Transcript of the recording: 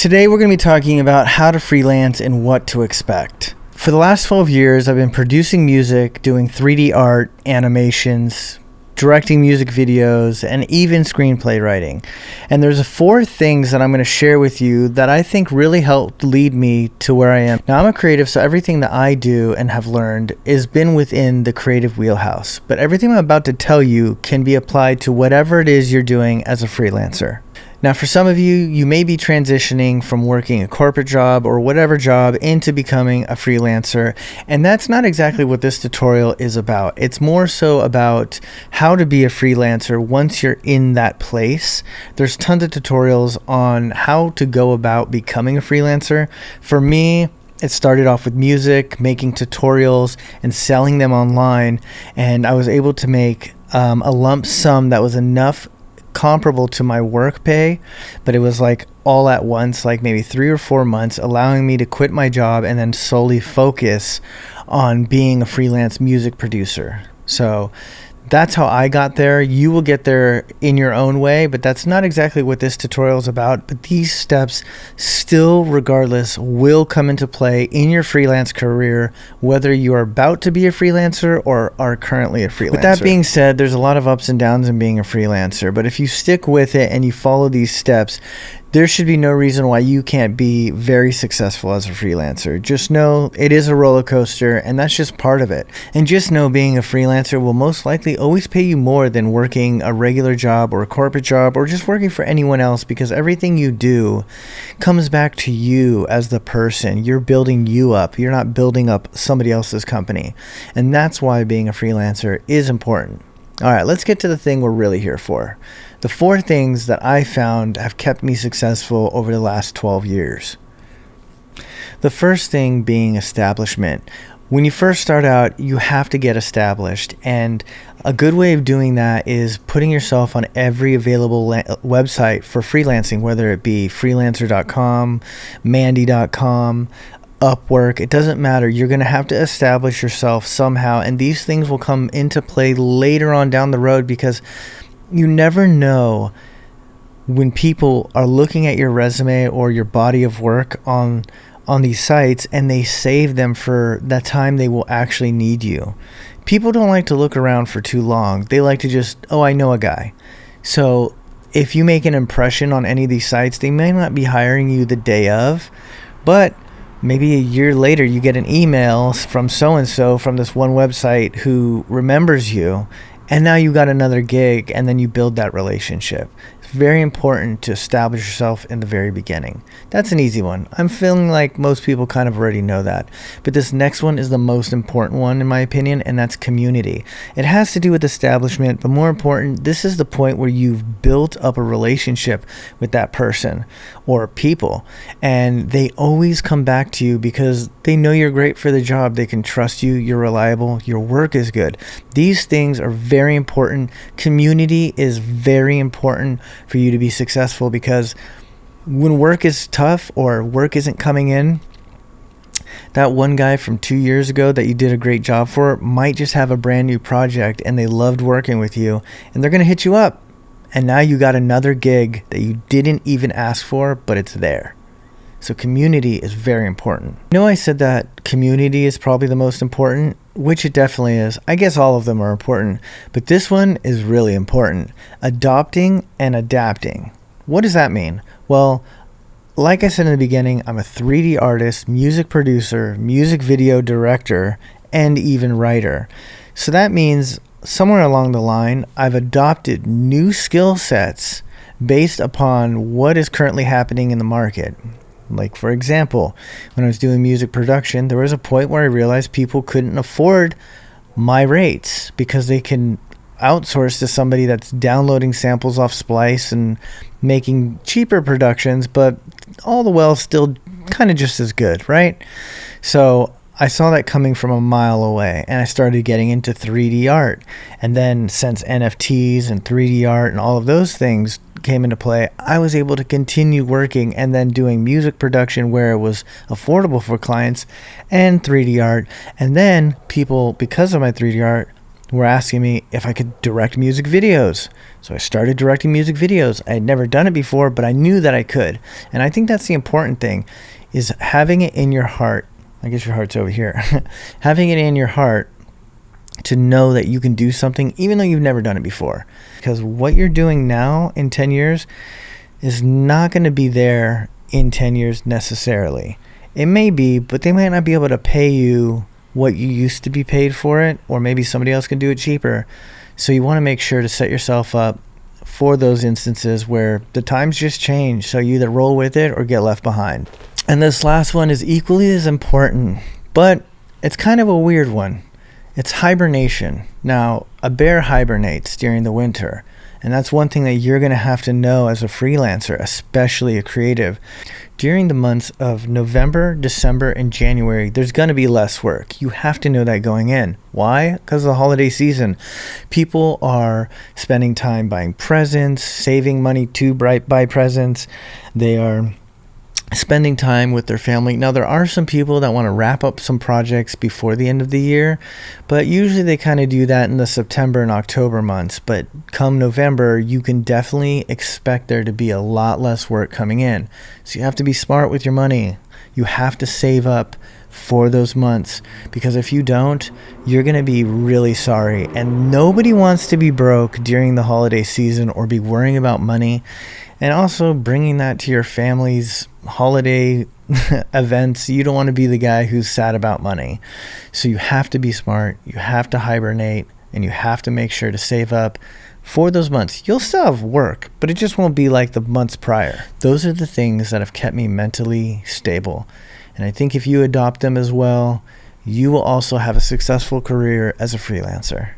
Today we're going to be talking about how to freelance and what to expect. For the last 12 years, I've been producing music, doing 3D art, animations, directing music videos, and even screenplay writing. And there's 4 things that I'm going to share with you that I think really helped lead me to where I am. Now, I'm a creative, so everything that I do and have learned has been within the creative wheelhouse. But everything I'm about to tell you can be applied to whatever it is you're doing as a freelancer. Now, for some of you, you may be transitioning from working a corporate job or whatever job into becoming a freelancer, and that's not exactly what this tutorial is about. It's more so about how to be a freelancer once you're in that place. There's tons of tutorials on how to go about becoming a freelancer. For me, it started off with music, making tutorials, and selling them online, and I was able to make a lump sum that was enough comparable to my work pay, but it was like all at once, like maybe 3 or 4 months, allowing me to quit my job and then solely focus on being a freelance music producer. So that's how I got there. You will get there in your own way, but that's not exactly what this tutorial is about. But these steps still, regardless, will come into play in your freelance career, whether you are about to be a freelancer or are currently a freelancer. With that being said, there's a lot of ups and downs in being a freelancer, but if you stick with it and you follow these steps, there should be no reason why you can't be very successful as a freelancer. Just know it is a roller coaster, and that's just part of it. And just know being a freelancer will most likely always pay you more than working a regular job or a corporate job or just working for anyone else, because everything you do comes back to you as the person. You're building you up. You're not building up somebody else's company. And that's why being a freelancer is important. All right, let's get to the thing we're really here for. The 4 things that I found have kept me successful over the last 12 years. The first thing being establishment. When you first start out, you have to get established, and a good way of doing that is putting yourself on every available website for freelancing, whether it be freelancer.com, mandy.com, Upwork. It doesn't matter. You're going to have to establish yourself somehow, and these things will come into play later on down the road, because you never know when people are looking at your resume or your body of work on these sites, and they save them for that time they will actually need you. People don't like to look around for too long. They like to just, oh, I know a guy. So if you make an impression on any of these sites, they may not be hiring you the day of, but maybe a year later you get an email from so-and-so from this one website who remembers you, and now you got another gig, and then you build that relationship. It's very important to establish yourself in the very beginning. That's an easy one. I'm feeling like most people kind of already know that. But this next one is the most important one, in my opinion, and that's community. It has to do with establishment, but more important, this is the point where you've built up a relationship with that person or people, and they always come back to you because they know you're great for the job. They can trust you. You're reliable. Your work is good. These things are very important. Community is very important for you to be successful, because when work is tough or work isn't coming in, that one guy from 2 years ago that you did a great job for might just have a brand new project, and they loved working with you, and they're going to hit you up. And now you got another gig that you didn't even ask for, but it's there. So community is very important. I know I said that community is probably the most important, which it definitely is. I guess all of them are important, but this one is really important. Adopting and adapting. What does that mean? Well, like I said in the beginning, I'm a 3D artist, music producer, music video director, and even writer. So that means somewhere along the line, I've adopted new skill sets based upon what is currently happening in the market. Like, for example, when I was doing music production, there was a point where I realized people couldn't afford my rates because they can outsource to somebody that's downloading samples off Splice and making cheaper productions, but all the while still kind of just as good, right? So I saw that coming from a mile away, and I started getting into 3D art. And then since NFTs and 3D art and all of those things came into play, I was able to continue working and then doing music production where it was affordable for clients and 3D art. And then people, because of my 3D art, were asking me if I could direct music videos. So I started directing music videos. I had never done it before, but I knew that I could. And I think that's the important thing, is having it in your heart. I guess your heart's over here. Having it in your heart to know that you can do something even though you've never done it before. Because what you're doing now in 10 years is not going to be there in 10 years necessarily. It may be, but they might not be able to pay you what you used to be paid for it, or maybe somebody else can do it cheaper. So you want to make sure to set yourself up for those instances where the times just change. So you either roll with it or get left behind. And this last one is equally as important, but it's kind of a weird one. It's hibernation. Now, a bear hibernates during the winter, and that's one thing that you're going to have to know as a freelancer, especially a creative. During the months of November, December, and January, there's going to be less work. You have to know that going in. Why? Because of the holiday season. People are spending time buying presents, saving money to buy presents. They are spending time with their family. Now, there are some people that want to wrap up some projects before the end of the year, but usually they kind of do that in the September and October months. But come November, you can definitely expect there to be a lot less work coming in. So you have to be smart with your money. You have to save up for those months, because if you don't, you're going to be really sorry. And nobody wants to be broke during the holiday season or be worrying about money. And also bringing that to your family's holiday events. You don't want to be the guy who's sad about money. So you have to be smart. You have to hibernate, and you have to make sure to save up for those months. You'll still have work, but it just won't be like the months prior. Those are the things that have kept me mentally stable. And I think if you adopt them as well, you will also have a successful career as a freelancer.